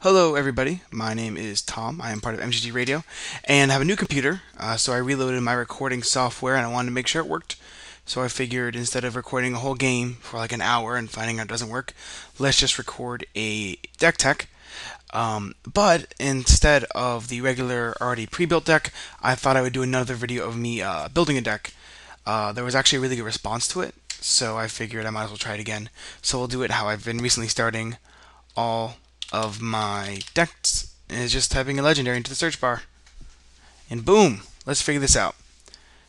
Hello, everybody. My name is Tom. I am part of MGG Radio and have a new computer. So I reloaded my recording software and I wanted to make sure it worked. So I figured instead of recording a whole game for like an hour and finding out it doesn't work, let's just record a deck tech. But instead of the regular already pre-built deck, I thought I would do another video of me building a deck. There was actually a really good response to it, so I figured I might as well try it again. So we'll do it how I've been recently starting all of my decks is just typing a legendary into the search bar. And boom, let's figure this out.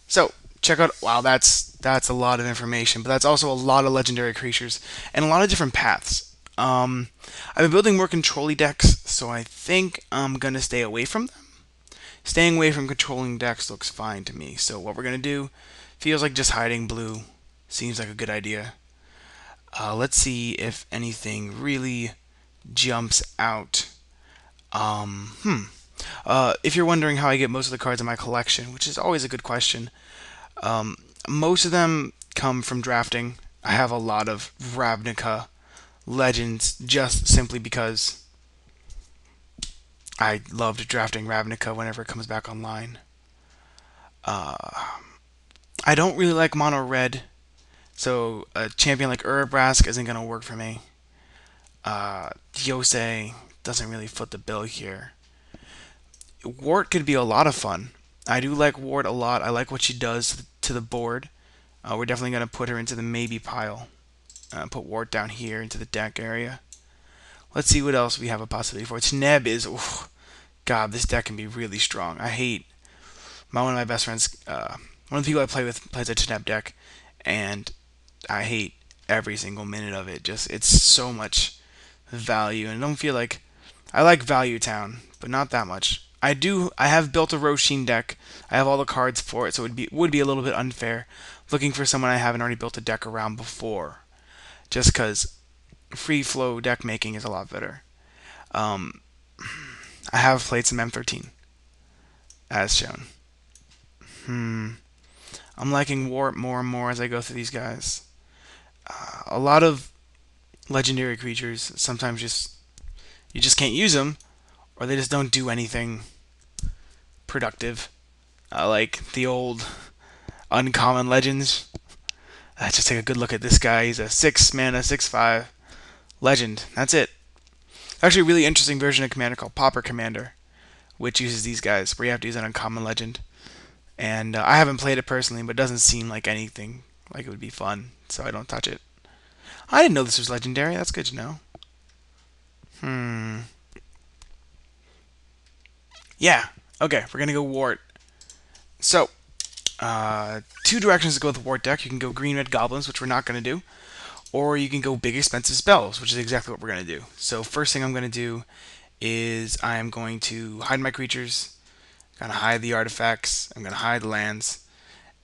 So, check out, wow, that's a lot of information, but that's also a lot of legendary creatures and a lot of different paths. I've been building more controlly decks, so I think I'm gonna stay away from them. Staying away from controlling decks looks fine to me. So what we're gonna do feels like just hiding blue. Seems like a good idea. Let's see if anything really jumps out. If you're wondering how I get most of the cards in my collection, which is always a good question, most of them come from drafting. I have a lot of Ravnica Legends just simply because I loved drafting Ravnica whenever it comes back online. I don't really like mono red, so a champion like Urabrask isn't going to work for me. Yosei doesn't really foot the bill here. Wort could be a lot of fun. I do like Wort a lot. I like what she does to the board. We're definitely going to put her into the maybe pile. Put Wort down here into the deck area. Let's see what else we have a possibility for. Tneb is, oof, God, this deck can be really strong. I hate one of my best friends. One of the people I play with plays a Tneb deck, and I hate every single minute of it. Just it's so much value, and I don't feel like I like Value Town, but not that much. I have built a Roshin deck. I have all the cards for it, so it would be a little bit unfair looking for someone I haven't already built a deck around before. Just because free flow deck making is a lot better. Um, I have played some M13 as shown. I'm liking Wart more and more as I go through these guys. A lot of legendary creatures sometimes you just can't use them, or they just don't do anything productive. Like the old uncommon legends. Just take a good look at this guy. He's a 6 mana, 6/5 legend. That's it. Actually, a really interesting version of Commander called Pauper Commander, which uses these guys, where you have to use an uncommon legend. And I haven't played it personally, but it doesn't seem like anything like it would be fun, so I don't touch it. I didn't know this was legendary. That's good to know. Hmm. Yeah. Okay, we're gonna go Wart. So, two directions to go with the Wart deck. You can go green red goblins, which we're not gonna do, or you can go big expensive spells, which is exactly what we're gonna do. So first thing I'm gonna do is I am going to hide my creatures. I'm gonna hide the artifacts. I'm gonna hide the lands,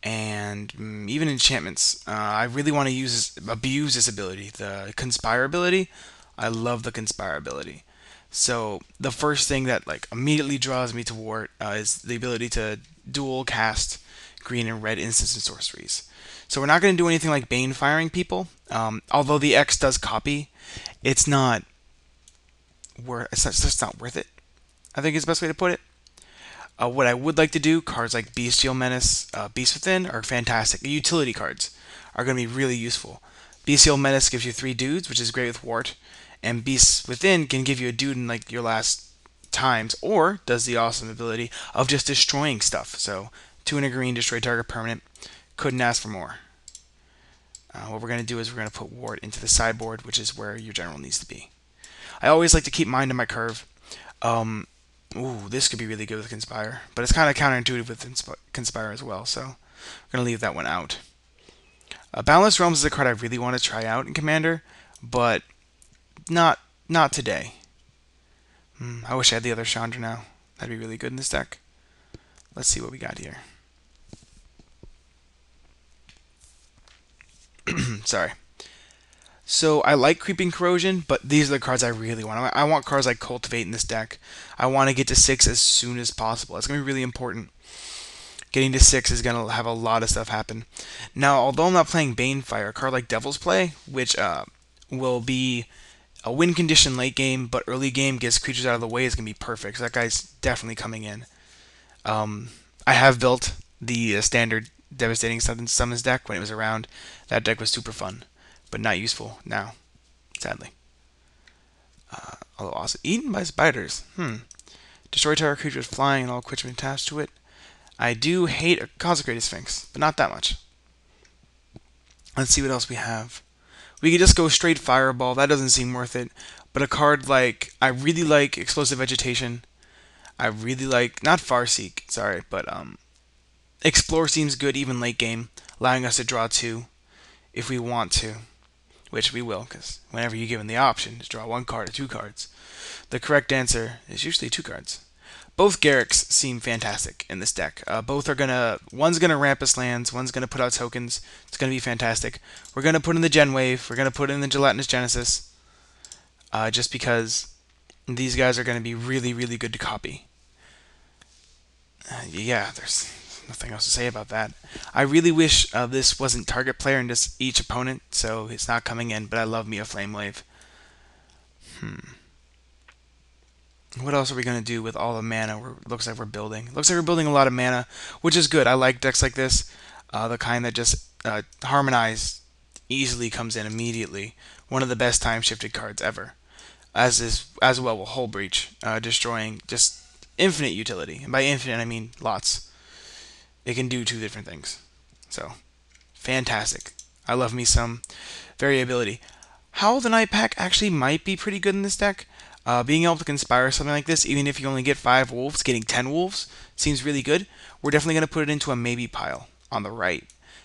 and even enchantments. I really want to abuse this ability, the Conspire ability. I love the Conspire ability. So the first thing that like immediately draws me to Wart is the ability to dual cast green and red instants and sorceries. So we're not going to do anything like Bane firing people. Although the X does copy, it's not worth. It's just not worth it. I think is the best way to put it. What I would like to do, cards like Bestial Menace, Beast Within are fantastic. Utility cards are going to be really useful. Bestial Menace gives you 3 dudes, which is great with Wart, and Beast Within can give you a dude in like your last times, or does the awesome ability of just destroying stuff. So 2 and a green, destroy target permanent. Couldn't ask for more. What we're going to do is we're going to put Wart into the sideboard, which is where your general needs to be. I always like to keep mind in my curve. Ooh, this could be really good with Conspire, but it's kind of counterintuitive with Conspire as well, so we're going to leave that one out. Boundless Realms is a card I really want to try out in Commander, but not today. I wish I had the other Chandra now. That'd be really good in this deck. Let's see what we got here. Sorry. So I like Creeping Corrosion, but these are the cards I really want. I want cards like Cultivate in this deck. I want to get to 6 as soon as possible. It's going to be really important. Getting to 6 is going to have a lot of stuff happen. Now, although I'm not playing Banefire, a card like Devil's Play, which will be A win condition late game, but early game gets creatures out of the way is going to be perfect. So that guy's definitely coming in. I have built the standard Devastating Summons deck when it was around. That deck was super fun, but not useful now, sadly. Although also eaten by spiders. Destroy target creatures flying and all creatures attached to it. I do hate a Consecrated Sphinx, but not that much. Let's see what else we have. We could just go straight Fireball. That doesn't seem worth it. But a card like I really like Explosive Vegetation. I really like not Farseek, sorry, but Explore seems good even late game, allowing us to draw two if we want to, which we will, because whenever you're given the option to draw one card or two cards, the correct answer is usually two cards. Both Garricks seem fantastic in this deck. Both are gonna, one's gonna ramp us lands, one's gonna put out tokens. It's gonna be fantastic. We're gonna put in the Gen Wave. We're gonna put in the Gelatinous Genesis, just because these guys are gonna be really, really good to copy. Yeah, there's nothing else to say about that. I really wish this wasn't target player and just each opponent, so it's not coming in. But I love me a Flame Wave. What else are we going to do with all the mana looks like we're building? Looks like we're building a lot of mana, which is good. I like decks like this. The kind that just harmonize easily comes in immediately. One of the best time-shifted cards ever. As well with Hull Breach, destroying just infinite utility. And by infinite, I mean lots. It can do two different things. So, fantastic. I love me some variability. Howl the Night Pack actually might be pretty good in this deck. Being able to conspire something like this, even if you only get 5 wolves, getting 10 wolves seems really good. We're definitely going to put it into a maybe pile on the right,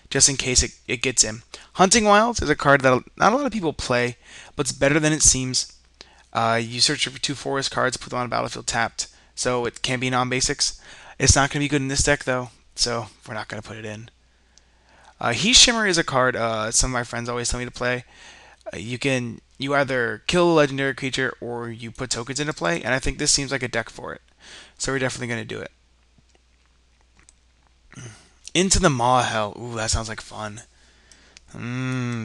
just in case it gets in. Hunting Wilds is a card that not a lot of people play, but it's better than it seems. You search for 2 forest cards, put them on a battlefield tapped, so it can be non-basics. It's not going to be good in this deck, though, so we're not going to put it in. Heat Shimmer is a card some of my friends always tell me to play. You either kill a legendary creature or you put tokens into play, and I think this seems like a deck for it. So we're definitely going to do it. Into the Maw Hell. Ooh, that sounds like fun.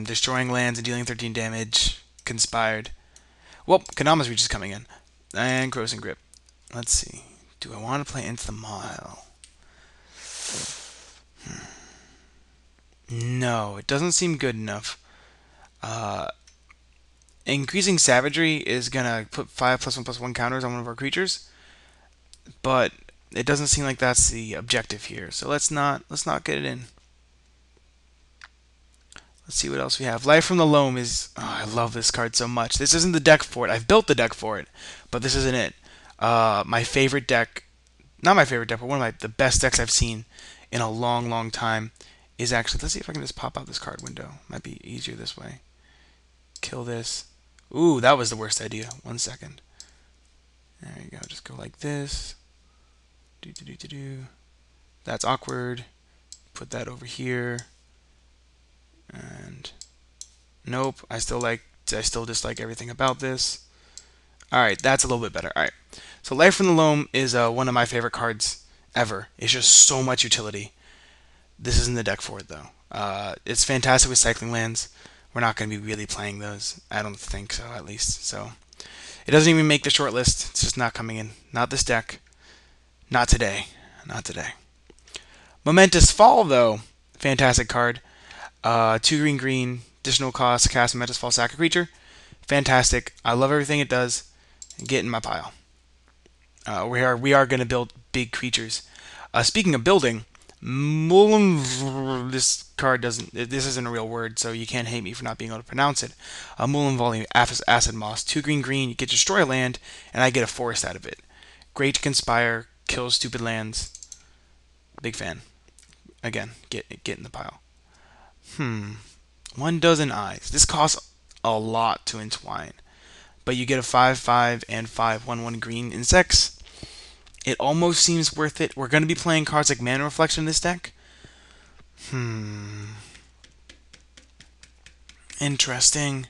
Destroying lands and dealing 13 damage. Conspired. Well, Kanama's Reach is coming in. And Gross and Grip. Let's see. Do I want to play Into the Maw Hell? No, it doesn't seem good enough. Increasing Savagery is gonna put 5+1/+1 counters on one of our creatures, but it doesn't seem like that's the objective here. So let's not get it in. Let's see what else we have. Life from the Loam is. Oh, I love this card so much. This isn't the deck for it. I've built the deck for it, but this isn't it. My favorite deck, not my favorite deck, but one of the best decks I've seen in a long, long time is actually. Let's see if I can just pop out this card window. Might be easier this way. Kill this. Ooh, that was the worst idea. 1 second. There you go. Just go like this. That's awkward. Put that over here. And nope. I still dislike everything about this. Alright, that's a little bit better. Alright. So Life from the Loam is one of my favorite cards ever. It's just so much utility. This isn't the deck for it though. It's fantastic with cycling lands. We're not going to be really playing those. I don't think so, at least. So it doesn't even make the short list. It's just not coming in. Not this deck. Not today. Not today. Momentous Fall, though. Fantastic card. 2 green green. Additional cost. Cast Momentous Fall. Sack a creature. Fantastic. I love everything it does. Get in my pile. We are going to build big creatures. Speaking of building, this card doesn't. This isn't a real word, so you can't hate me for not being able to pronounce it. Mullen Acid Moss. 2 green green. You get to destroy a land, and I get a forest out of it. Great to conspire. Kills stupid lands. Big fan. Again, get in the pile. 1 dozen eyes. This costs a lot to entwine, but you get a 5/5 and 5/1/1 green insects. It almost seems worth it. We're going to be playing cards like Mana Reflection in this deck. Interesting.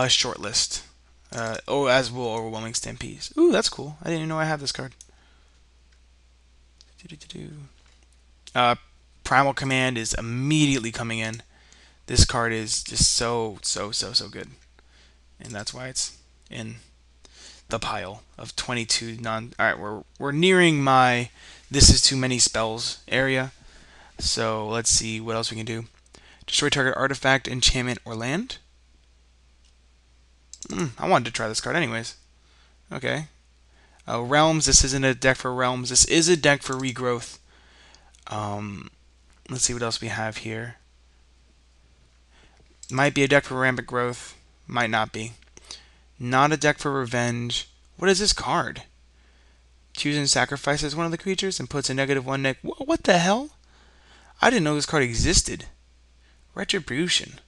Short list. As will Overwhelming Stampede. Ooh, that's cool. I didn't even know I had this card. Primal Command is immediately coming in. This card is just so good. and that's why it's in the pile of 22 non. All right, we're nearing my this is too many spells area. So let's see what else we can do. Destroy target artifact, enchantment, or land. I wanted to try this card anyways. Okay. Realms. This isn't a deck for realms. This is a deck for regrowth. Let's see what else we have here. Might be a deck for rampant growth. Might not be. Not a deck for revenge. What is this card? Choose and sacrifices one of the creatures and puts a -1 neck. What the hell? I didn't know this card existed. Retribution.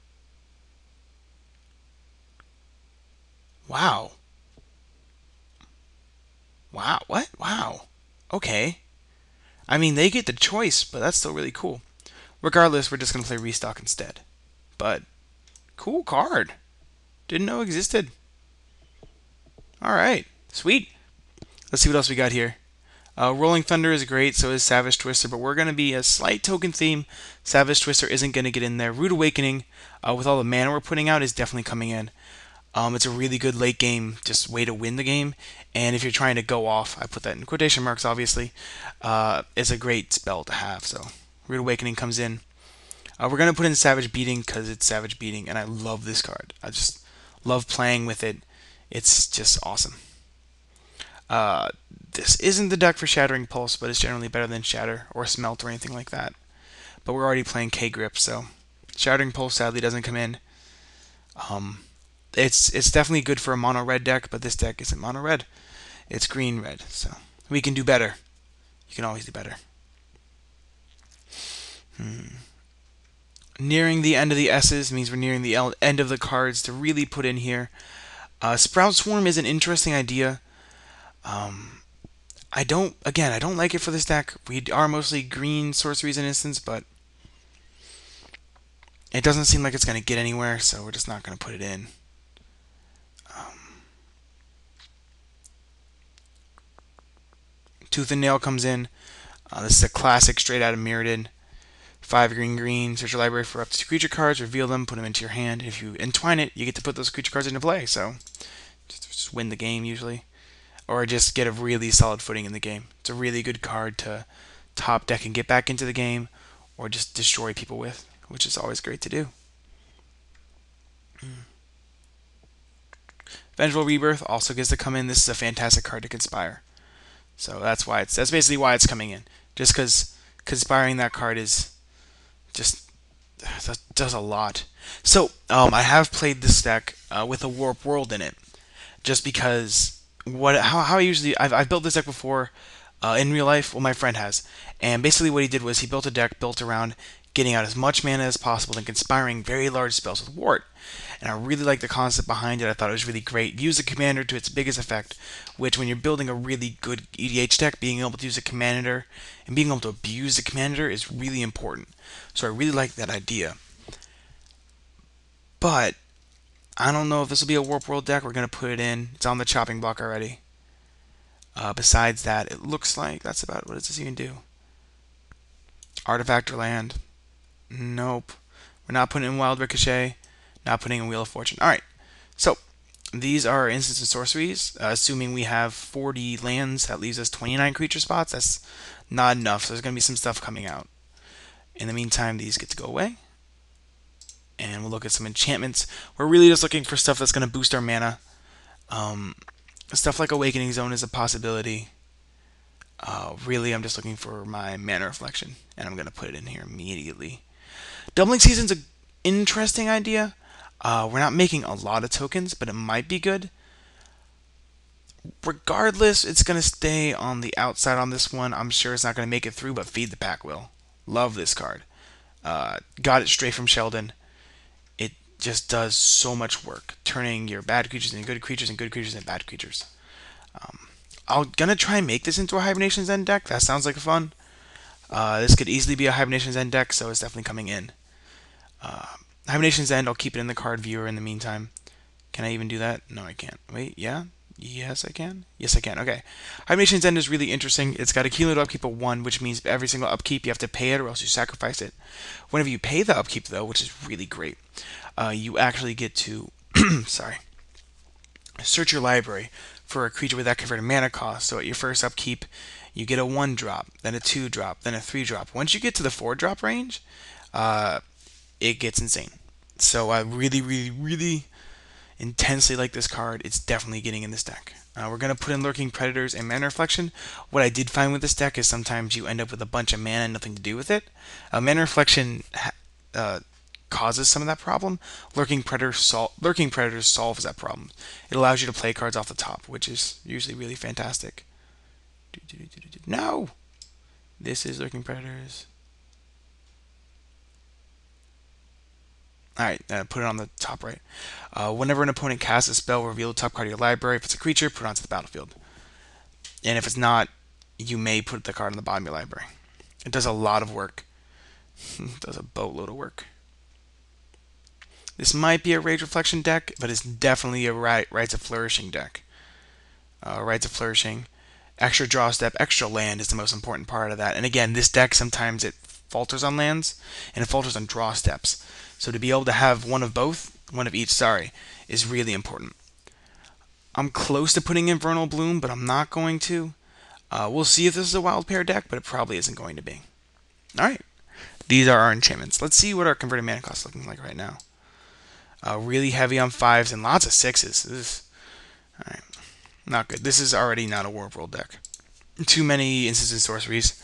Wow. Wow. What? Wow. Okay. I mean, they get the choice, but that's still really cool. Regardless, we're just going to play Restock instead. But, cool card. Didn't know existed. Alright. Sweet. Let's see what else we got here. Rolling Thunder is great, so is Savage Twister, but we're going to be a slight token theme. Savage Twister isn't going to get in there. Rude Awakening, with all the mana we're putting out, is definitely coming in. It's a really good late game, just way to win the game. And if you're trying to go off, I put that in quotation marks, obviously, it's a great spell to have. So Rude Awakening comes in. We're going to put in Savage Beating because it's Savage Beating, and I love this card. I just love playing with it. It's just awesome. This isn't the deck for Shattering Pulse, but it's generally better than Shatter or Smelt or anything like that. But we're already playing K-Grip, so Shattering Pulse sadly doesn't come in. It's definitely good for a mono red deck, but this deck isn't mono red. It's green red, so we can do better. You can always do better. Nearing the end of the S's means we're nearing the end of the cards to really put in here. Sprout Swarm is an interesting idea. I don't like it for this deck. We are mostly green sorceries and instants, but it doesn't seem like it's going to get anywhere, so we're just not going to put it in. Tooth and Nail comes in. This is a classic straight out of Mirrodin. 5 green, search your library for up to 2 creature cards, reveal them, put them into your hand. If you entwine it, you get to put those creature cards into play, so just win the game usually. Or just get a really solid footing in the game. It's a really good card to top deck and get back into the game, or just destroy people with, which is always great to do. Vengeful Rebirth also gets to come in. This is a fantastic card to conspire. So that's basically why it's coming in. Just because conspiring that card is just does a lot. So I have played this deck with a Warp World in it, just because how I usually I've built this deck before in real life. Well, my friend has, and basically what he did was he built a deck built around getting out as much mana as possible and conspiring very large spells with Wort. And I really like the concept behind it. I thought it was really great. Use a commander to its biggest effect, which when you're building a really good EDH deck, being able to use a commander and being able to abuse the commander is really important. So I really like that idea. But I don't know if this will be a Warp World deck. We're going to put it in. It's on the chopping block already. Besides that, it looks like that's about what does this even do? Artifact or land? Nope. We're not putting in Wild Ricochet. Not putting in Wheel of Fortune. Alright, so these are instants and sorceries. Assuming we have 40 lands, that leaves us 29 creature spots. That's not enough, so there's going to be some stuff coming out. In the meantime, these get to go away. And we'll look at some enchantments. We're really just looking for stuff that's going to boost our mana. Stuff like Awakening Zone is a possibility. Really, I'm just looking for my mana reflection, and I'm going to put it in here immediately. Doubling Season's an interesting idea. We're not making a lot of tokens, but it might be good. Regardless, it's going to stay on the outside on this one. I'm sure it's not going to make it through, but Feed the Pack will. Love this card. Got it straight from Sheldon. It just does so much work, turning your bad creatures into good creatures and good creatures into bad creatures. I'm going to try and make this into a Hibernation's End deck. That sounds like fun. This could easily be a Hibernation's End deck, so it's definitely coming in. Hibernation's End, I'll keep it in the card viewer in the meantime. Can I even do that? No, I can't. Wait, yeah? Yes, I can? Yes, I can. Okay. Hibernation's End is really interesting. It's got a cumulative upkeep of 1, which means every single upkeep you have to pay it or else you sacrifice it. Whenever you pay the upkeep, though, which is really great, you actually get to... sorry. search your library for a creature with that converted mana cost. So at your first upkeep, you get a 1-drop, then a 2-drop, then a 3-drop. Once you get to the 4-drop range, uh, it gets insane. So I really, really, really intensely like this card. It's definitely getting in this deck. We're going to put in Lurking Predators and Mana Reflection. What I did find with this deck is sometimes you end up with a bunch of mana and nothing to do with it. Mana Reflection causes some of that problem. Lurking Predators solves that problem. It allows you to play cards off the top, which is usually really fantastic. No! This is Lurking Predators. Alright, put it on the top right. Whenever an opponent casts a spell, reveal the top card of your library. If it's a creature, put it onto the battlefield. And if it's not, you may put the card on the bottom of your library. It does a lot of work. It does a boatload of work. This might be a Rage Reflection deck, but it's definitely a Rites of Flourishing deck. Rites of Flourishing. Extra draw step, extra land is the most important part of that. And again, this deck sometimes it falters on lands, and it falters on draw steps. So to be able to have one of both, one of each, sorry, is really important. I'm close to putting in Vernal Bloom, but I'm not going to. We'll see if this is a wild pair deck, but it probably isn't going to be. Alright, these are our enchantments. Let's see what our converted mana cost is looking like right now. Really heavy on 5s and lots of 6s. Alright, not good. This is already not a War of World deck. Too many instants and sorceries.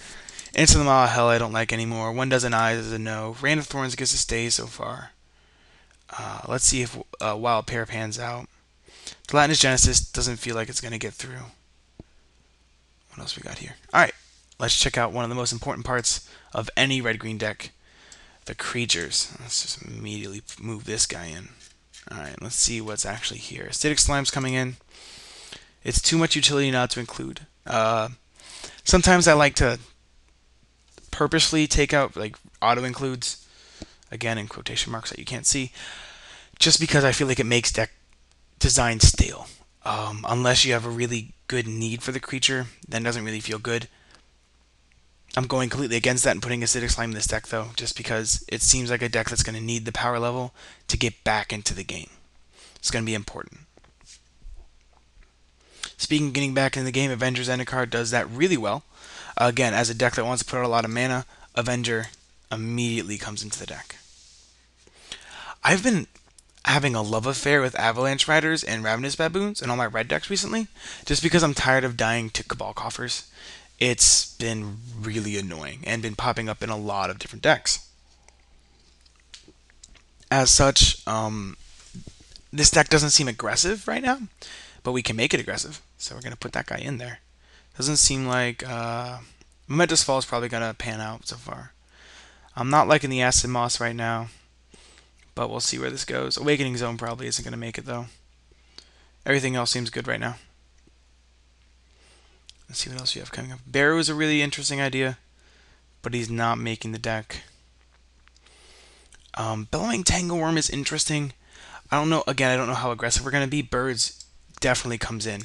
Instant Law of Hell I don't like anymore. One Dozen Eyes is a no. Rain of Thorns gets a stay so far. Let's see if Wild Pair pans out. Gelatinous Genesis doesn't feel like it's going to get through. What else we got here? Alright, let's check out one of the most important parts of any red-green deck. The creatures. Let's just immediately move this guy in. Alright, let's see what's actually here. Acidic Slime's coming in. It's too much utility not to include. Sometimes I like to purposely take out like auto includes, again in quotation marks that you can't see, just because I feel like it makes deck design stale. Unless you have a really good need for the creature, then it doesn't really feel good. I'm going completely against that and putting Acidic Slime in this deck though, just because it seems like a deck that's going to need the power level to get back into the game. It's going to be important. Speaking of getting back in the game, Avenger's Endcard does that really well. Again, as a deck that wants to put out a lot of mana, Avenger immediately comes into the deck. I've been having a love affair with Avalanche Riders and Ravenous Baboons in all my red decks recently, just because I'm tired of dying to Cabal Coffers. It's been really annoying and been popping up in a lot of different decks. As such, this deck doesn't seem aggressive right now, but we can make it aggressive, so we're going to put that guy in there. Doesn't seem like Momentous Fall is probably going to pan out so far. I'm not liking the Acid Moss right now, but we'll see where this goes. Awakening Zone probably isn't going to make it though. Everything else seems good right now. Let's see what else you have coming up. Barrow is a really interesting idea, but he's not making the deck. Bellowing Tangleworm is interesting. I don't know. Again, I don't know how aggressive we're going to be. Birds definitely comes in.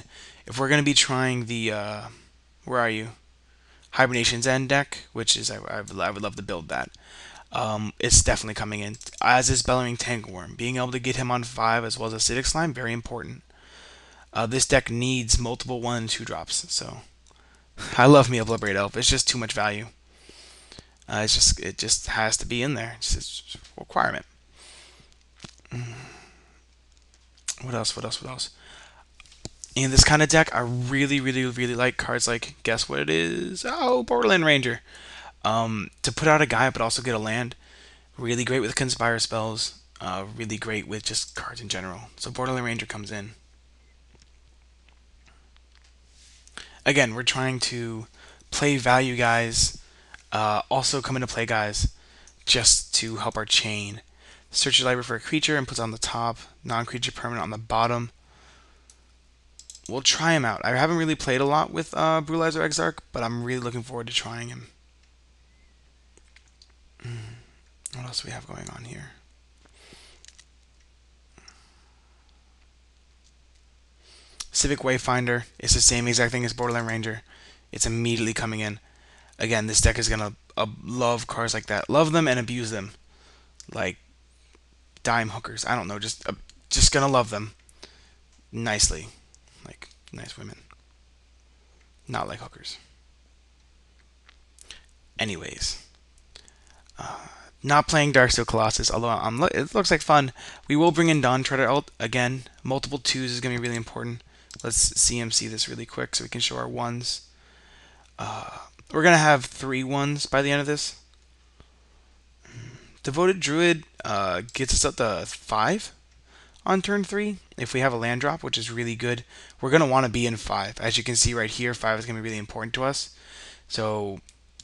If we're going to be trying the where are you? Hibernation's End deck, which is I would love to build that. It's definitely coming in, as is Bellowing Tangleworm. Being able to get him on 5 as well as Acidic Slime, very important. This deck needs multiple 1 and 2 drops, so I love me a Bloodbraid Elf. It's just too much value. It just has to be in there. It's a requirement. What else? In this kind of deck, I really like cards like, guess what it is? Oh, Borderland Ranger. To put out a guy but also get a land. Really great with Conspire spells. Really great with just cards in general. So Borderland Ranger comes in. Again, we're trying to play value guys, also come into play guys, just to help our chain. Search your library for a creature and puts on the top, non-creature permanent on the bottom. We'll try him out. I haven't really played a lot with Brutalizer Exarch, but I'm really looking forward to trying him. What else do we have going on here? Civic Wayfinder is the same exact thing as Borderland Ranger. It's immediately coming in. Again, this deck is going to love cards like that. Love them and abuse them. Like dime hookers. I don't know, just going to love them. nicely, like nice women, not like hookers. Anyways, not playing Darksteel Colossus, although it looks like fun. We will bring in Dawn Treader Ult again. Multiple twos is going to be really important. Let's CMC this really quick so we can show our ones. We're going to have 3 ones by the end of this. Devoted Druid gets us up to 5 on turn 3 if we have a land drop, which is really good. We're going to want to be in 5. As you can see right here, 5 is going to be really important to us. So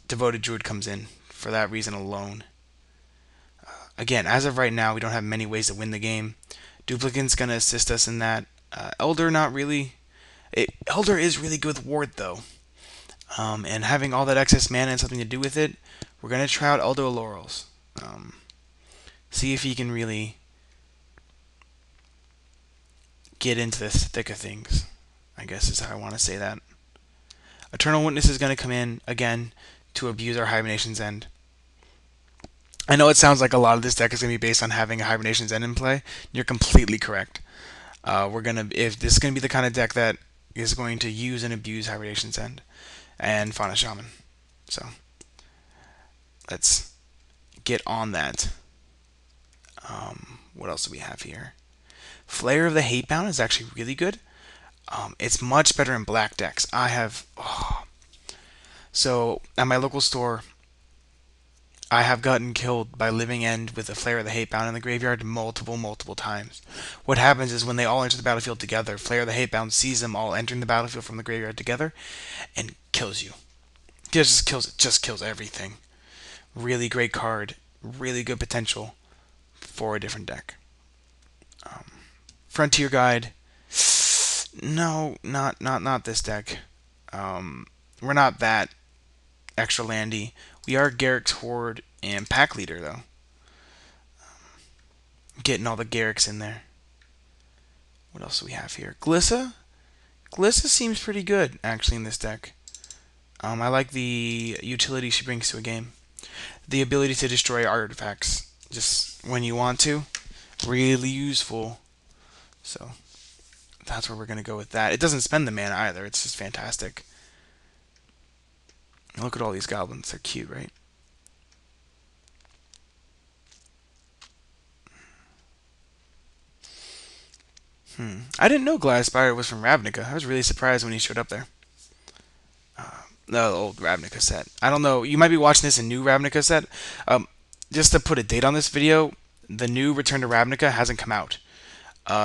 Devoted Druid comes in for that reason alone. Again, as of right now, we don't have many ways to win the game. Duplicant's going to assist us in that. Elder, not really. Elder is really good with Ward, though. And having all that excess mana and something to do with it, we're going to try out Elder Laurels. See if he can really get into the thick of things, I guess is how I want to say that. Eternal Witness is going to come in, again, to abuse our Hibernation's End. I know it sounds like a lot of this deck is going to be based on having a Hibernation's End in play. You're completely correct. If this is going to be the kind of deck that is going to use and abuse Hibernation's End and Fauna Shaman. So, let's get on that. What else do we have here? Flare of the Hatebound is actually really good. It's much better in black decks. So, at my local store, I have gotten killed by Living End with a Flare of the Hatebound in the graveyard multiple times. What happens is when they all enter the battlefield together, Flare of the Hatebound sees them all entering the battlefield from the graveyard together and kills you. Just kills everything. Really great card. Really good potential for a different deck. Frontier Guide. No, not this deck. We're not that extra landy. We are Garrick's Horde and Pack Leader, though. Getting all the Garricks in there. What else do we have here? Glissa? Glissa seems pretty good, actually, in this deck. I like the utility she brings to a game. The ability to destroy artifacts just when you want to. Really useful. So, that's where we're going to go with that. It doesn't spend the mana either. It's just fantastic. Look at all these goblins. They're cute, right? I didn't know Goliath Spider was from Ravnica. I was really surprised when he showed up there. The old Ravnica set. I don't know. You might be watching this in new Ravnica set. Just to put a date on this video, the new Return to Ravnica hasn't come out.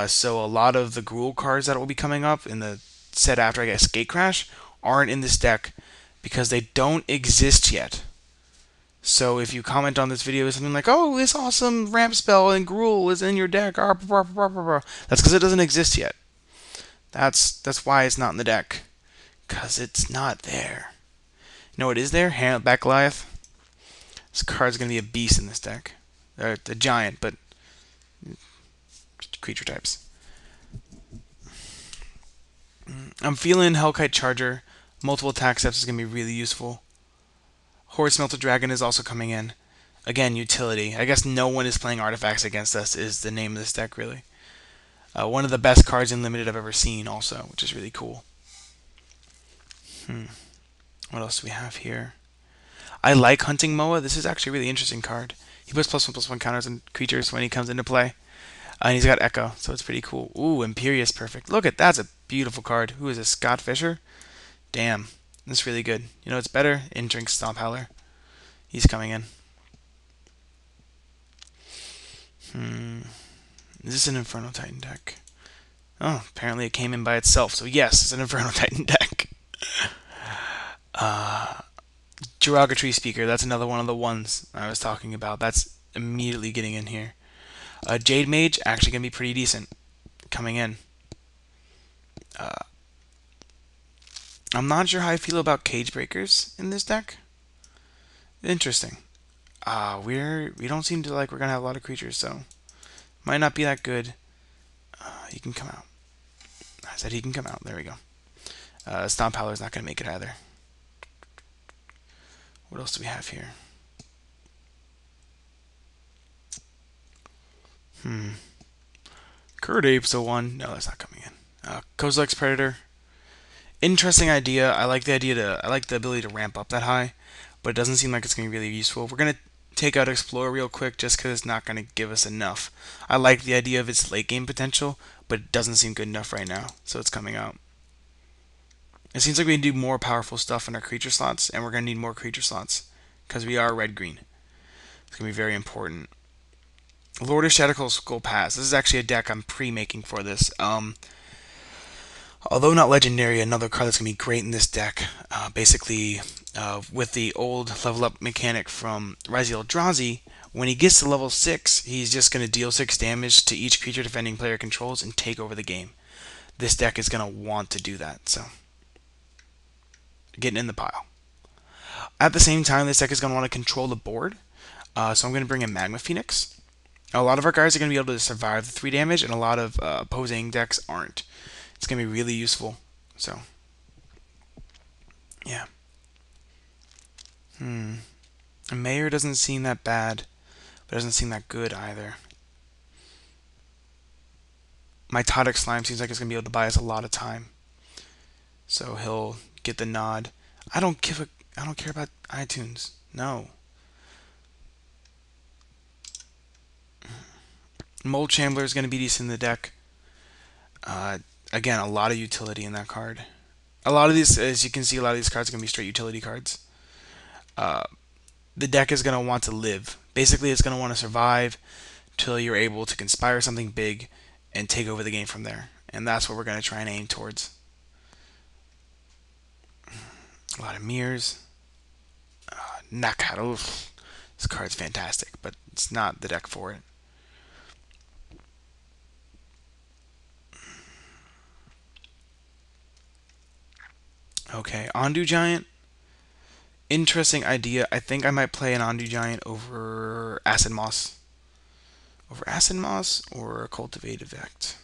So a lot of the Gruul cards that will be coming up in the set after I guess Gatecrash aren't in this deck because they don't exist yet. So if you comment on this video with something like, "Oh, this awesome ramp spell and Gruul is in your deck," that's because it doesn't exist yet. That's why it's not in the deck, because it's not there. You know what is there? Back Goliath. This card's gonna be a beast in this deck. The giant, but creature types. I'm feeling Hellkite Charger. Multiple attack steps is gonna be really useful. Horde Smelter Dragon is also coming in. Again, utility. I guess no one is playing artifacts against us is the name of this deck, really. One of the best cards in Limited I've ever seen also, which is really cool. What else do we have here? I like Hunting Moa. This is actually a really interesting card. He puts +1/+1 counters on creatures when he comes into play. And he's got Echo, so it's pretty cool. Ooh, Imperious Perfect. Look at that's a beautiful card. Who is this? Scott Fisher? Damn. That's really good. You know what's better? Indrink Stomp Howler. He's coming in. Is this an Inferno Titan deck? Oh, apparently it came in by itself. So yes, it's an Inferno Titan deck. Derogatory Speaker. That's another one of the ones I was talking about. That's immediately getting in here. Jade Mage, actually going to be pretty decent. Coming in. I'm not sure how I feel about Cage Breakers in this deck. Interesting. We don't seem to like we're gonna have a lot of creatures, so might not be that good. He can come out. I said he can come out. There we go. Stomp Howler's not gonna make it either. What else do we have here? Curd Ape's a one. No, that's not coming in. Kozilek's Predator. Interesting idea. I like the ability to ramp up that high, but it doesn't seem like it's going to be really useful. We're going to take out Explore real quick just because it's not going to give us enough. I like the idea of its late game potential, but it doesn't seem good enough right now, so it's coming out. It seems like we need to do more powerful stuff in our creature slots, and we're going to need more creature slots because we are red-green. It's going to be very important. Lord of Shadowfell Skull Pass. This is actually a deck I'm pre-making for this. Although not legendary, another card that's going to be great in this deck. Basically, with the old level up mechanic from Rise of the Eldrazi, when he gets to level 6, he's just going to deal 6 damage to each creature defending player controls and take over the game. This deck is going to want to do that, so getting in the pile. At the same time, this deck is going to want to control the board, so I'm going to bring in Magma Phoenix. A lot of our guys are going to be able to survive the 3 damage, and a lot of opposing decks aren't. It's going to be really useful. So, yeah. Mayor doesn't seem that bad, but doesn't seem that good either. Mitotic Slime seems like it's going to be able to buy us a lot of time. So he'll get the nod. I don't care about iTunes. No. Mold Chandler is going to be decent in the deck. Again, a lot of utility in that card. A lot of these, as you can see, a lot of these cards are going to be straight utility cards. The deck is going to want to live. Basically, it's going to want to survive till you're able to conspire something big and take over the game from there. And that's what we're going to try and aim towards. A lot of mirrors. Knockout. This card's fantastic, but it's not the deck for it. Okay, Ondu Giant. Interesting idea. I think I might play an Ondu Giant over Acid Moss. Over Acid Moss or Cultivate Effect.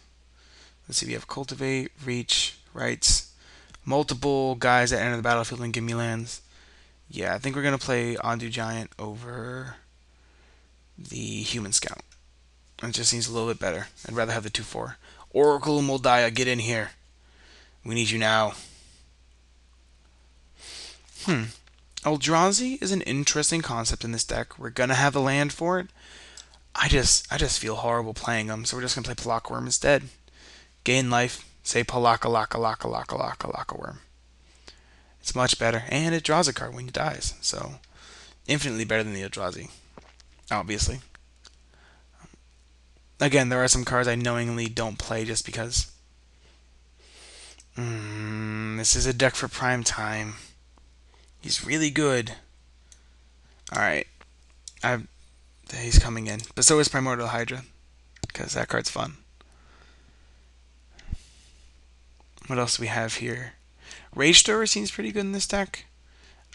Let's see, we have Cultivate, Reach, Rights, multiple guys that enter the battlefield and give me lands. Yeah, I think we're going to play Ondu Giant over the Human Scout. It just seems a little bit better. I'd rather have the 2/4. Oracle Moldiah, get in here. We need you now. Eldrazi is an interesting concept in this deck. We're gonna have a land for it. I just feel horrible playing them, so we're just gonna play Palaka Worm instead. Gain life. Say Palaka Laka Laka Laka Laka Laka Worm. It's much better, and it draws a card when it dies, so infinitely better than the Eldrazi, obviously. Again, there are some cards I knowingly don't play just because. This is a deck for prime time. He's really good. Alright. He's coming in. But so is Primordial Hydra. Because that card's fun. What else do we have here? Rage Thrower seems pretty good in this deck.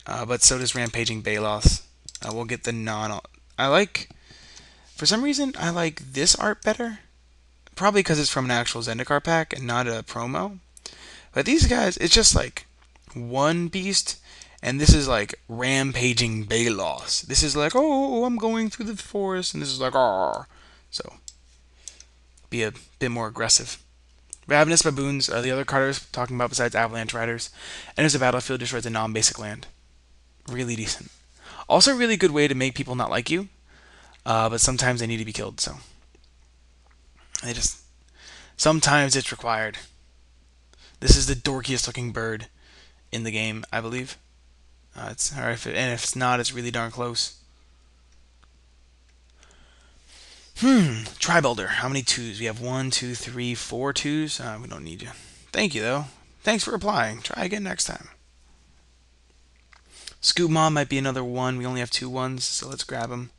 But so does Rampaging Balos. We'll get the non... For some reason, I like this art better. Probably because it's from an actual Zendikar pack and not a promo. But these guys, it's just like one beast, and this is like Rampaging Balos. This is like, oh, I'm going through the forest, and this is like, ah. So, be a bit more aggressive. Ravenous Baboons are the other card I was talking about besides Avalanche Riders. Enters the battlefield, destroys a non-basic land. Really decent. Also a really good way to make people not like you, but sometimes they need to be killed, so. Sometimes it's required. This is the dorkiest looking bird in the game, I believe. If it's not, it's really darn close. Tribuilder. How many 2s? We have 1, 2, 3, 4 2s. We don't need you. Thank you, though. Thanks for replying. Try again next time. Scoop Mom might be another 1. We only have 2 1s, so let's grab them.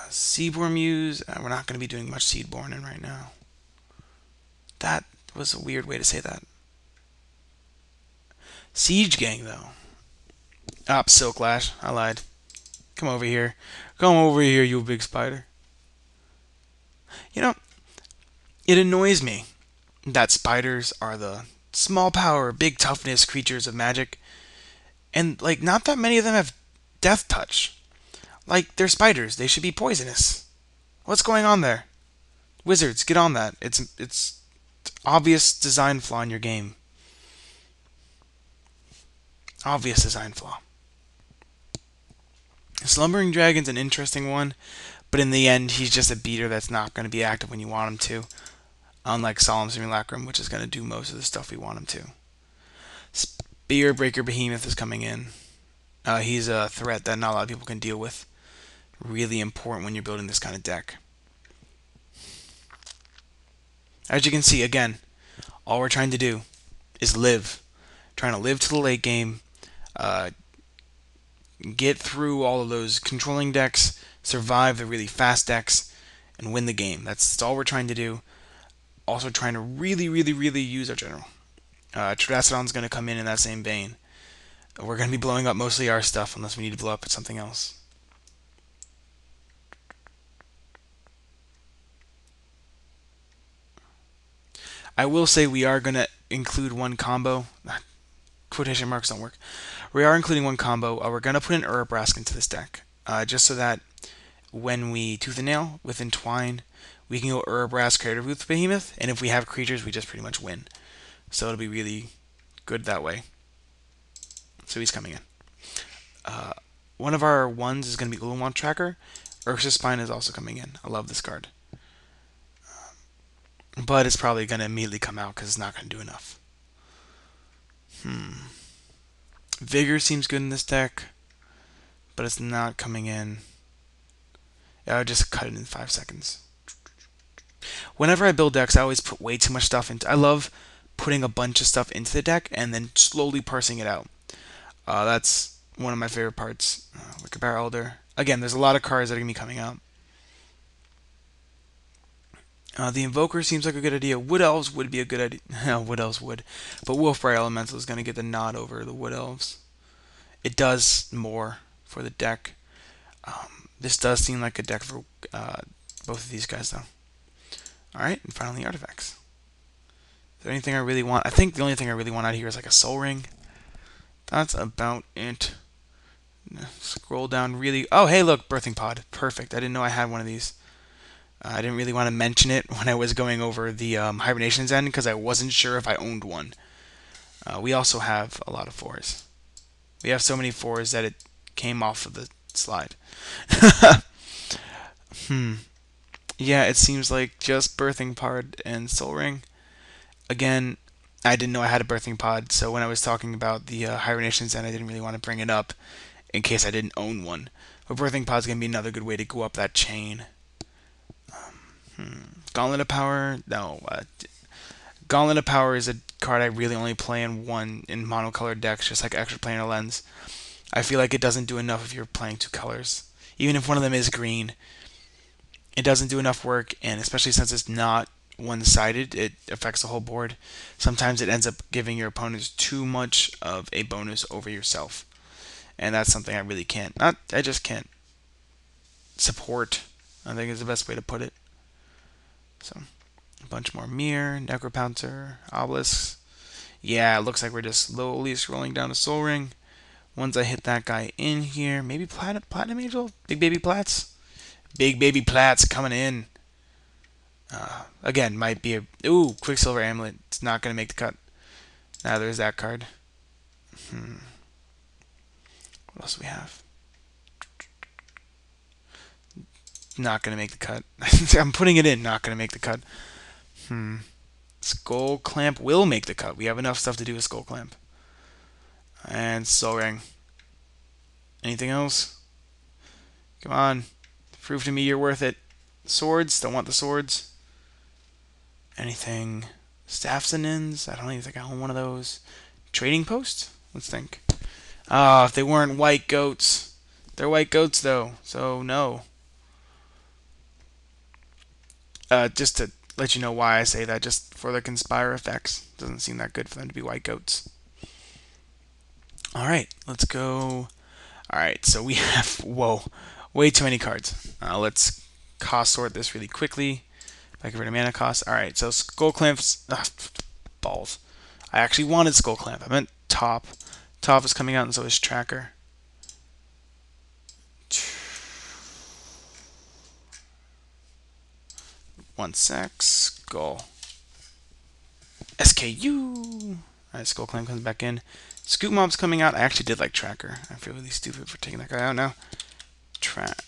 Seedborn Muse. We're not going to be doing much Seedborn in right now. That was a weird way to say that. Siege Gang, though. Silk Lash. I lied. Come over here. Come over here, you big spider. You know, it annoys me that spiders are the small power, big toughness creatures of magic. And, like, not that many of them have death touch. Like, they're spiders. They should be poisonous. What's going on there? Wizards, get on that. Obvious design flaw in your game. Obvious design flaw. Slumbering Dragon's an interesting one, but in the end, he's just a beater that's not going to be active when you want him to. Unlike Solemn Simulacrum, which is going to do most of the stuff we want him to. Spear Breaker Behemoth is coming in. He's a threat that not a lot of people can deal with. Really important when you're building this kind of deck. As you can see, again, all we're trying to do is live. Trying to live to the late game, get through all of those controlling decks, survive the really fast decks, and win the game. That's all we're trying to do. Also trying to really, really, really use our general. Tradacodon's going to come in that same vein. We're going to be blowing up mostly our stuff unless we need to blow up something else. I will say we are going to include one combo. Quotation marks don't work. We are including one combo. We're going to put an Urabrask into this deck. Just so that when we Tooth and Nail with Entwine, we can go Urabrask, Creative Roots Behemoth, and if we have creatures, we just pretty much win. So it'll be really good that way. So he's coming in. One of our ones is going to be Ulamont Tracker. Ursa's Spine is also coming in. I love this card. But it's probably going to immediately come out because it's not going to do enough. Vigor seems good in this deck, but it's not coming in. I would just cut it in 5 seconds. Whenever I build decks, I always put way too much stuff into. I love putting a bunch of stuff into the deck and then slowly parsing it out. That's one of my favorite parts. Wicker Barrel Elder. Again, there's a lot of cards that are going to be coming out. The Invoker seems like a good idea. Wood Elves would be a good idea. Wood Elves would. But Wolfbriar Elemental is going to get the nod over the Wood Elves. It does more for the deck. This does seem like a deck for both of these guys, though. Alright, and finally artifacts. Is there anything I really want? I think the only thing I really want out here is like a Soul Ring. That's about it. Scroll down really. Oh, hey, look, Birthing Pod. Perfect. I didn't know I had one of these. I didn't really want to mention it when I was going over the Hibernation's End because I wasn't sure if I owned one. We also have a lot of 4s. We have so many 4s that it came off of the slide. Yeah, it seems like just Birthing Pod and Soul Ring. Again, I didn't know I had a Birthing Pod, so when I was talking about the Hibernation's End, I didn't really want to bring it up in case I didn't own one. But Birthing Pod's going to be another good way to go up that chain. Gauntlet of Power? No. Gauntlet of Power is a card I really only play in monocolored decks, just like Extra Planar Lens. I feel like it doesn't do enough if you're playing 2 colors. Even if one of them is green, it doesn't do enough work, and especially since it's not one-sided, it affects the whole board. Sometimes it ends up giving your opponents too much of a bonus over yourself. And that's something I really can't. I just can't support, I think is the best way to put it. So, a bunch more Mirror, Necropouncer, Obelisks. Yeah, it looks like we're just slowly scrolling down to Soul Ring. Once I hit that guy in here, maybe Platinum Angel? Big Baby Plats? Big Baby Plats coming in. Again, might be a... Ooh, Quicksilver Amulet. It's not going to make the cut. Now there's that card. What else do we have? Not going to make the cut. I'm putting it in. Not going to make the cut. Skull Clamp will make the cut. We have enough stuff to do with Skull Clamp. And Soul Ring. Anything else? Come on. Prove to me you're worth it. Swords. Don't want the swords. Anything? Staffs and Ends. I don't even think I own one of those. Trading Post? Let's think. If they weren't white goats. They're white goats, though. So, no. Just to let you know why I say that, just for the Conspire effects. Doesn't seem that good for them to be white goats. Alright, let's go. Alright, so we have, whoa, way too many cards. Let's cost sort this really quickly. If I get rid of mana cost. Alright, so Skull Clamps, balls. I actually wanted Skull Clamp. I meant Top. Top is coming out, and so is Tracker. One sec, Skull. SKU. Alright, Skull Clam comes back in. Scoop Mob's coming out. I actually did like Tracker. I feel really stupid for taking that guy out now. Track.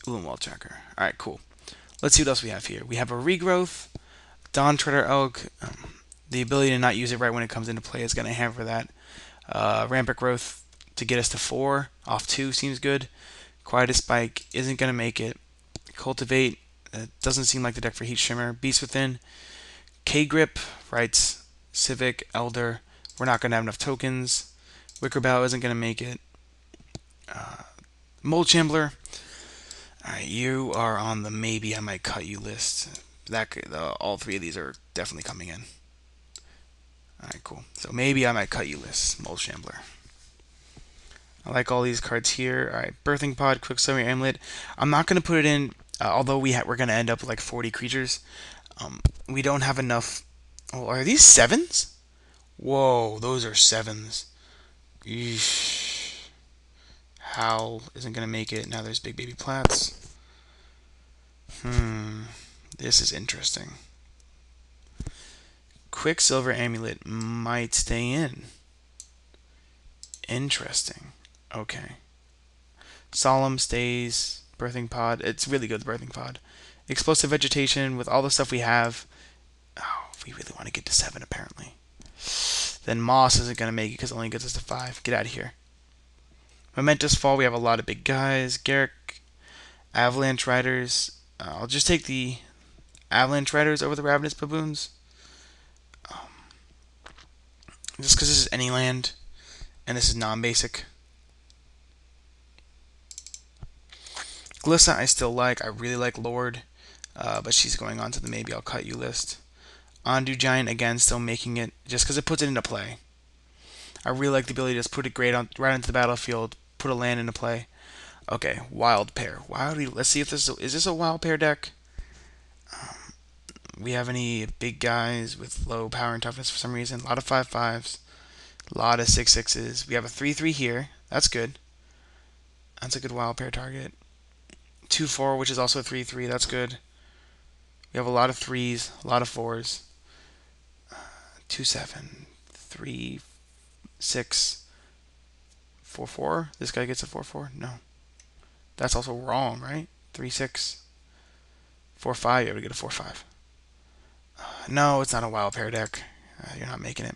Wall Tracker. Alright, cool. Let's see what else we have here. We have a Regrowth. Dawn Treader Elk. The ability to not use it right when it comes into play is going to hamper that. Rampant Growth to get us to 4 off 2 seems good. Quietest Spike isn't going to make it. Cultivate doesn't seem like the deck for Heat Shimmer. Beast Within. K-Grip, Rights, Civic, Elder. We're not going to have enough tokens. Wicker Bow isn't going to make it. Mold Shambler. Alright, you are on the maybe I might cut you list. All 3 of these are definitely coming in. Alright, cool. So maybe I might cut you list. Mold Shambler. I like all these cards here. Alright, Birthing Pod, Quicksilver Amulet. I'm not going to put it in, although we're going to end up with like 40 creatures. We don't have enough. Oh, are these 7s? Whoa, those are 7s. Eesh. Howl isn't going to make it. Now there's Big Baby Plats. This is interesting. Quicksilver Amulet might stay in. Interesting. Okay. Solemn stays. Birthing Pod. It's really good, the Birthing Pod. Explosive Vegetation, with all the stuff we have. Oh, we really want to get to 7, apparently. Then Moss isn't going to make it because it only gets us to 5. Get out of here. Momentous Fall, we have a lot of big guys. Garrick, Avalanche Riders. I'll just take the Avalanche Riders over the Ravenous Baboons. Just because this is any land, and this is non-basic. Glissa I still like. I really like Lord, but she's going on to the maybe I'll cut you list. Ondu Giant, again, still making it, just because it puts it into play. I really like the ability to just put it right into the battlefield, put a land into play. Okay, Wild Pair. Let's see if is this a Wild Pair deck? We have any big guys with low power and toughness for some reason. A lot of 5/5s. A lot of 6/6s. We have a 3/3 here. That's good. That's a good Wild Pair target. 2/4, which is also a 3/3. That's good. We have a lot of 3s, a lot of 4s. 2/7, 3, 6, 4/4. This guy gets a 4/4? No. That's also wrong, right? 3/6, 4/5. Yeah, we get a 4/5. No, it's not a Wild Pair deck. You're not making it.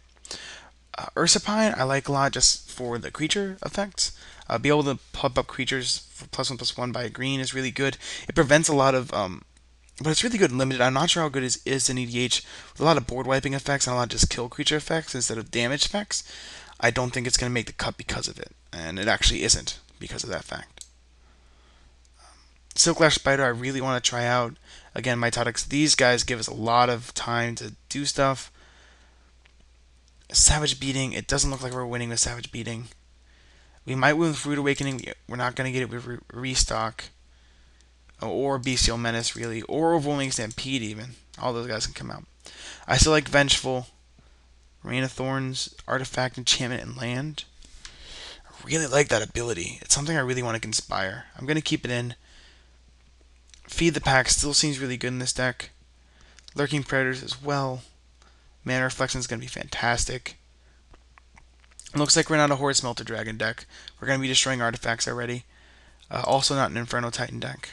Ursipine, I like a lot just for the creature effects. Be able to pop up creatures for +1/+1 by a green is really good. It prevents a lot of, but it's really good in limited. I'm not sure how good it is in EDH. With a lot of board wiping effects and a lot of just kill creature effects instead of damage effects, I don't think it's going to make the cut because of it. And it actually isn't because of that fact. Silklash Spider, I really want to try out. Again, Mitotics, these guys give us a lot of time to do stuff. Savage Beating, it doesn't look like we're winning with Savage Beating. We might win with Rude Awakening. We're not going to get it with Restock. Or Bestial Menace, really. Or Overwhelming Stampede, even. All those guys can come out. I still like Vengeful, Rain of Thorns, Artifact, Enchantment, and Land. I really like that ability. It's something I really want to conspire. I'm going to keep it in. Feed the Pack still seems really good in this deck. Lurking Predators as well. Mana Reflection is going to be fantastic. It looks like we're not a Horde Smelter Dragon deck. We're going to be destroying artifacts already. Also not an Inferno Titan deck.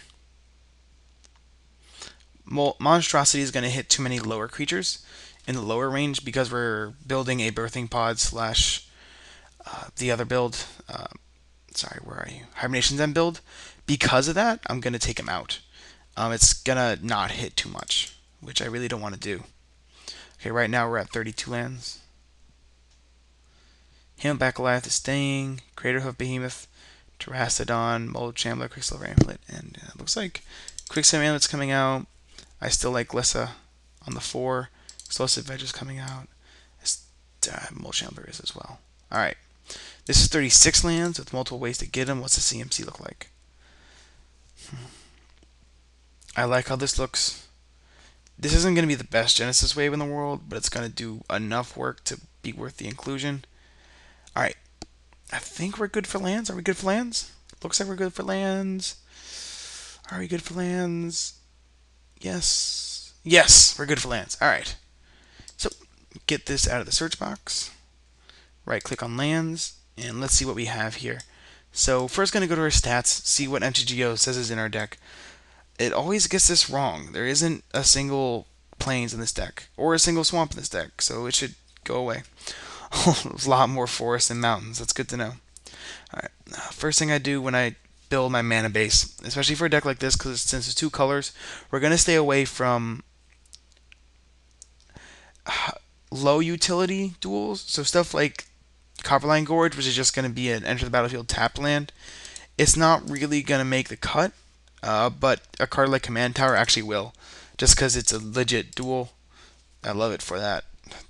Monstrosity is going to hit too many lower creatures in the lower range because we're building a Birthing Pod slash the other build. Sorry, where are you? Hibernation's End build. Because of that, I'm going to take him out. It's going to not hit too much, which I really don't want to do. Okay, right now we're at 32 lands. Hamletback Goliath is staying. Craterhoof Behemoth, Terastodon, Mold Shambler, Quicksilver Amulet, and it looks like Quicksilver Amulet's coming out. I still like Glissa on the 4. Explosive Veg is coming out. Mold Shambler is as well. Alright. This is 36 lands with multiple ways to get them. What's the CMC look like? I like how this looks. This isn't going to be the best Genesis wave in the world, but it's going to do enough work to be worth the inclusion. Alright. I think we're good for lands. Are we good for lands? Looks like we're good for lands. Are we good for lands? Yes. Yes, we're good for lands. All right. So get this out of the search box. Right click on lands, and let's see what we have here. So first going to go to our stats, see what MTGO says is in our deck. It always gets this wrong. There isn't a single plains in this deck, or a single swamp in this deck, so it should go away. There's a lot more forests and mountains. That's good to know. Alright, first thing I do when I build my mana base, especially for a deck like this, because since it's two colors, we're going to stay away from low utility duels. So stuff like Copperline Gorge, which is just going to be an enter the battlefield tapped land. It's not really going to make the cut, but a card like Command Tower actually will, just because it's a legit duel. I love it for that.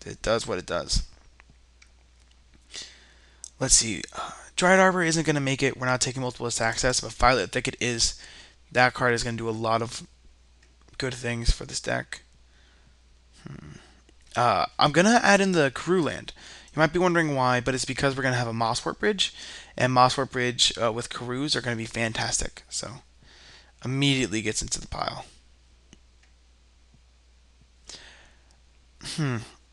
It does what it does. Let's see. Dryad Arbor isn't going to make it. We're not taking multiple access, but Violet Thicket is. That card is going to do a lot of good things for this deck. I'm going to add in the Karoo land. You might be wondering why, but it's because we're going to have a Mosswort Bridge, and Mosswort Bridge with Karoos are going to be fantastic. So, immediately gets into the pile.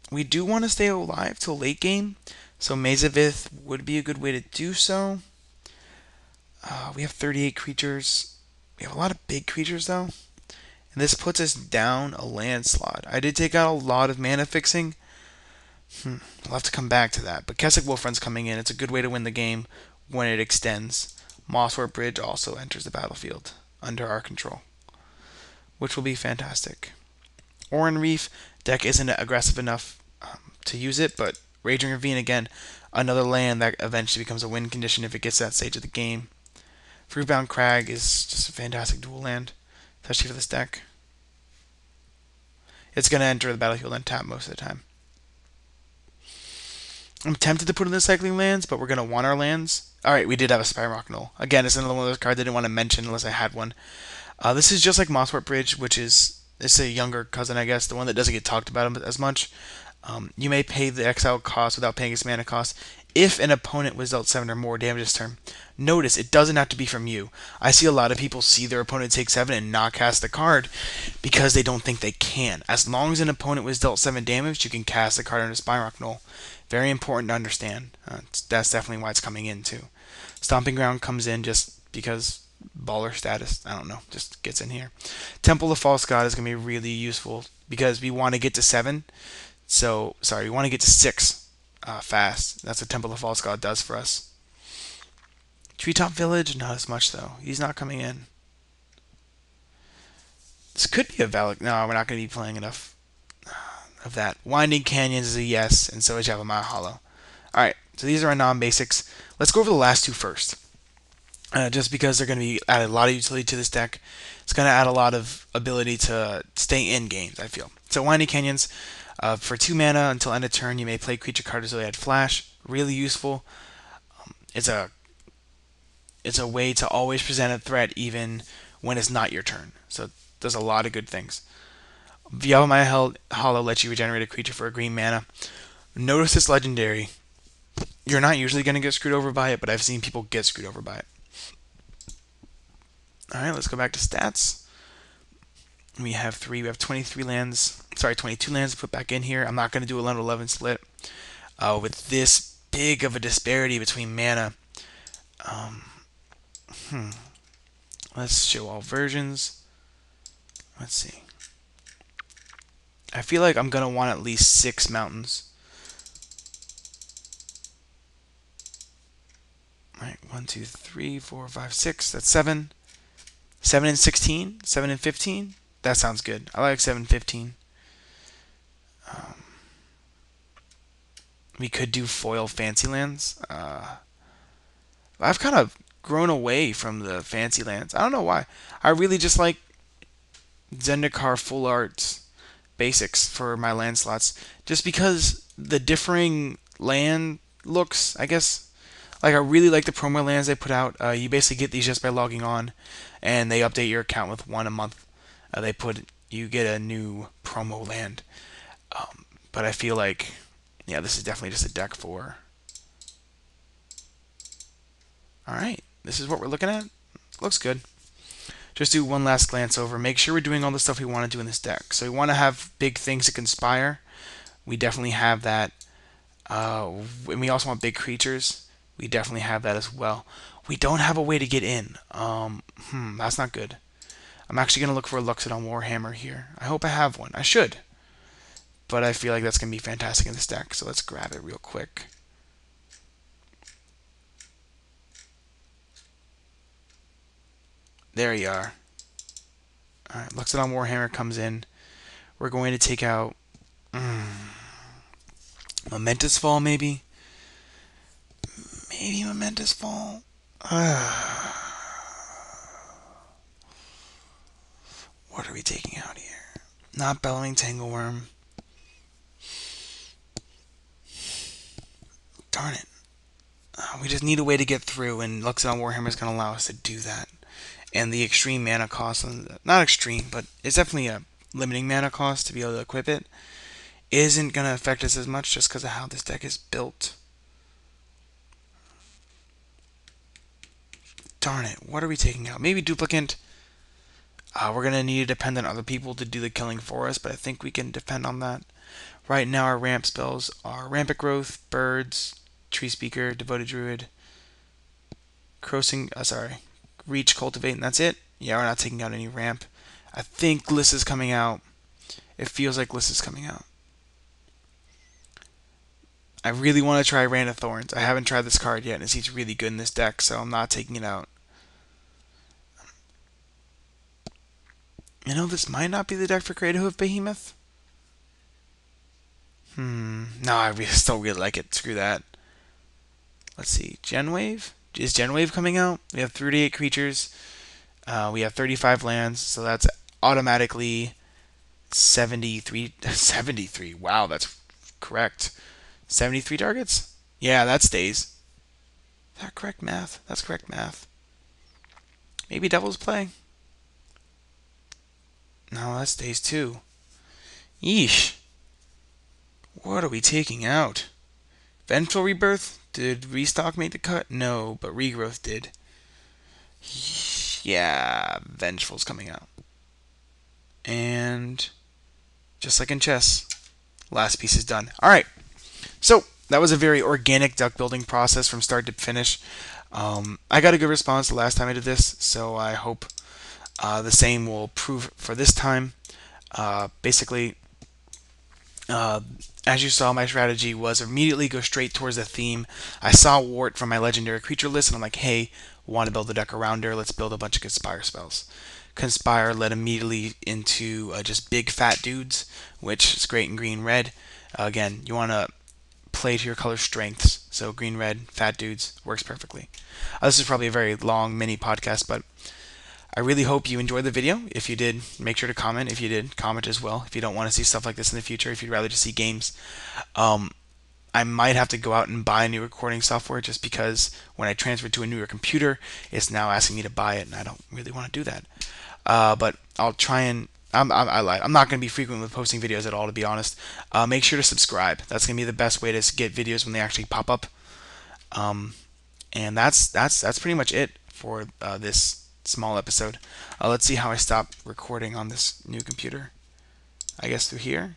We do want to stay alive till late game, so Maze of Ith would be a good way to do so. We have 38 creatures. We have a lot of big creatures, though. And this puts us down a land slot. I did take out a lot of mana fixing. I'll have to come back to that. But Kessig Wolfrun's coming in. It's a good way to win the game when it extends. Mosswort Bridge also enters the battlefield under our control, which will be fantastic. Oran Reef deck isn't aggressive enough to use it, but Raging Ravine again, another land that eventually becomes a win condition if it gets to that stage of the game. Fruitbound Crag is just a fantastic dual land, especially for this deck. It's going to enter the battlefield untap most of the time. I'm tempted to put in the cycling lands, but we're going to want our lands. Alright, we did have a Spyrock Knoll. Again, it's another one of those cards I didn't want to mention unless I had one. This is just like Mosswort Bridge, which is it's a younger cousin, I guess, the one that doesn't get talked about as much. You may pay the exile cost without paying its mana cost if an opponent was dealt 7 or more damage this turn. Notice, it doesn't have to be from you. I see a lot of people see their opponent take 7 and not cast the card because they don't think they can. As long as an opponent was dealt 7 damage, you can cast the card under Spyrock Knoll. Very important to understand. That's definitely why it's coming in, too. Stomping Ground comes in just because baller status, I don't know, just gets in here. Temple of False God is going to be really useful because we want to get to 7. So, sorry, we want to get to 6 fast. That's what Temple of False God does for us. Treetop Village, not as much though. He's not coming in. This could be a valid. No, we're not going to be playing enough of that. Winding Canyons is a yes, and so is Yavimaya Hollow. Alright, so these are our non-basics. Let's go over the last two first. Just because they're going to be add a lot of utility to this deck. It's going to add a lot of ability to stay in games, I feel. So Winding Canyons, for 2 mana until end of turn, you may play creature card as though they had flash. Really useful. It's a way to always present a threat even when it's not your turn. So it does a lot of good things. Yavimaya Hollow lets you regenerate a creature for a green mana. Notice it's legendary. You're not usually going to get screwed over by it, but I've seen people get screwed over by it. Alright, let's go back to stats. We have 22 lands to put back in here. I'm not going to do a 11 split. With this big of a disparity between mana. Let's show all versions. Let's see. I feel like I'm going to want at least 6 mountains. Alright, 1, 2, 3, 4, 5, 6. That's 7. 7 and 16? 7 and 15? That sounds good. I like 7 and 15. We could do foil fancy lands. I've kind of grown away from the fancy lands. I don't know why. I really just like Zendikar full art basics for my land slots. Just because the differing land looks, I guess. Like, I really like the promo lands they put out. You basically get these just by logging on, and they update your account with 1 a month. You get a new promo land. But I feel like, yeah, this is definitely just a deck for. Alright, this is what we're looking at. Looks good. just do one last glance over. Make sure we're doing all the stuff we want to do in this deck. So we want to have big things to conspire. We definitely have that. And we also want big creatures. We definitely have that as well. We don't have a way to get in. That's not good. I'm actually going to look for a Luxodon Warhammer here. I hope I have one. I should. But I feel like that's going to be fantastic in this deck. So let's grab it real quick. There you are. Alright, Luxodon Warhammer comes in. We're going to take out Momentous Fall, maybe? Maybe Momentous Fall? What are we taking out here? Not Bellowing Tangleworm. Darn it. We just need a way to get through, and Luxodon Warhammer is going to allow us to do that. And the extreme mana cost, not extreme, but it's definitely a limiting mana cost to be able to equip it, isn't going to affect us as much just because of how this deck is built. Darn it, what are we taking out? Maybe Duplicant. We're going to need to depend on other people to do the killing for us, but I think we can depend on that. Right now our ramp spells are Rampant Growth, Birds, Tree Speaker, Devoted Druid, Reach, Cultivate, and that's it. Yeah, we're not taking out any ramp. I think Gliss is coming out. It feels like Gliss is coming out. I really want to try Rain of Thorns. I haven't tried this card yet, and it seems really good in this deck, so I'm not taking it out. You know, this might not be the deck for Creative Hoof Behemoth. No, I still really like it. Screw that. Let's see. Genwave? Is Genwave coming out? We have 38 creatures. We have 35 lands, so that's automatically 73. 73. Wow, that's correct. 73 targets? Yeah, that stays. Is that correct math? That's correct math. Maybe Devil's Play? No, that stays too. Yeesh. What are we taking out? Vengeful Rebirth? Did Restock make the cut? No, but Regrowth did. Yeah, Vengeful's coming out. And just like in chess, last piece is done. Alright, so that was a very organic deck building process from start to finish. I got a good response the last time I did this, so I hope the same will prove for this time. Basically, as you saw, my strategy was immediately go straight towards the theme. I saw Wort from my legendary creature list, and I'm like, hey, want to build a deck around her? Let's build a bunch of Conspire spells. Conspire led immediately into just big fat dudes, which is great in green-red. Again, you want to play to your color strengths, so green-red, fat dudes, works perfectly. This is probably a very long mini podcast, but I really hope you enjoyed the video. If you did, make sure to comment. If you did, comment as well. If you don't want to see stuff like this in the future, if you'd rather just see games, I might have to go out and buy new recording software just because when I transfer to a newer computer, it's now asking me to buy it, and I don't really want to do that. But I'll try and I lied. I'm not going to be frequent with posting videos at all, to be honest. Make sure to subscribe. That's going to be the best way to get videos when they actually pop up. And that's pretty much it for this small episode. Let's see how I stop recording on this new computer. I guess through here.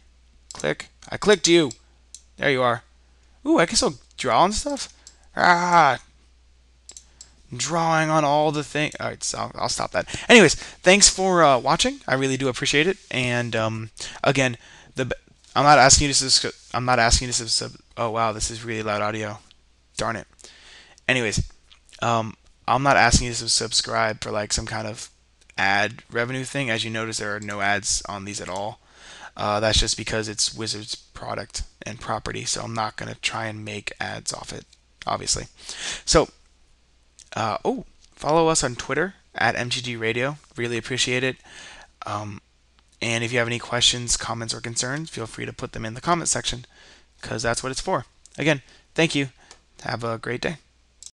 Click. I clicked you. There you are. Ooh, I can still draw and stuff. Drawing on all the things. All right, so I'll stop that. Anyways, thanks for watching. I really do appreciate it. And again, I'm not asking you to subscribe. I'm not asking you to subscribe. Oh wow, this is really loud audio. Darn it. Anyways, I'm not asking you to subscribe for like some kind of ad revenue thing. As you notice, there are no ads on these at all. That's just because it's Wizards product and property, so I'm not going to try and make ads off it, obviously. So, follow us on Twitter at MTG Radio. Really appreciate it. And if you have any questions, comments, or concerns, feel free to put them in the comment section because that's what it's for. Again, thank you. Have a great day.